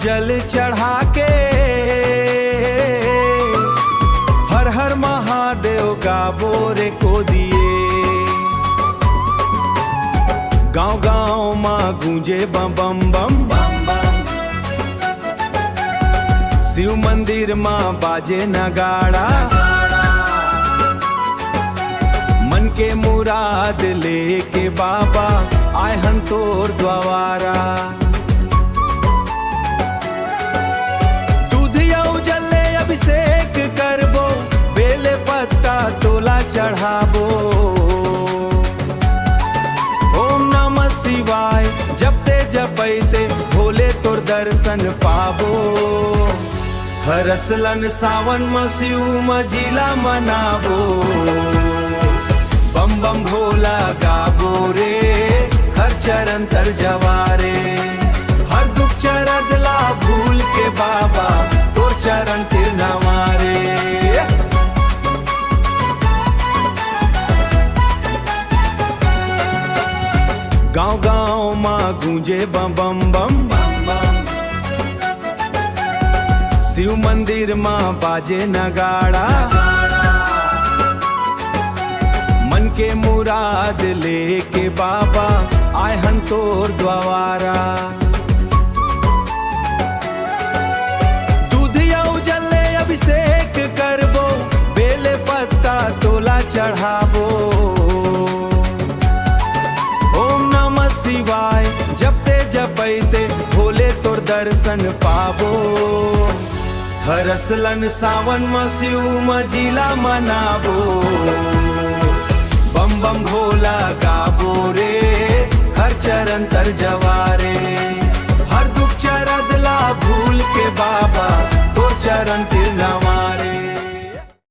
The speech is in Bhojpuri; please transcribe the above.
जल चढ़ा के हर हर महादेव गाबो रे को दिए। गाँव गाँव माँ गूंजे बम बम बम बम बम। शिव मंदिर माँ बाजे नगाड़ा, मन के मुराद लेके बाबा आए हन तोर द्वारा। दूधिया उजले अभिषेक करबो, बेले पत्ता तोला चढ़ाबो। ओम नमः शिवाय जपते जपैते भोले तोर दर्शन पाबो। हरसलन सावन में शिव मजिला मनाबो। बम बम भोला गाबो रे, हर चरण तर जवारे। हर दुख चरदला भूल के बाबा तोर चरण तिर नवारे। गाँव गाँव माँ गूंजे बम बम बम बम बम। शिव मंदिर माँ बाजे नगाड़ा, मन के मुराद लेके बाबा आए हन तोर द्वारा। दूधिया उजले अभिषेक करबो, बेले पत्ता तोला चढ़ाबो। ओम नमः शिवाय जपते जपैते भोले तोर दर्शन पाबो। हरसलन सावन में शिव मजिला मनाबो। बम बम भोला गाबो रे, हर चरण तर जवारे। हर दुख चरदला भूल के बाबा तो चरण तिर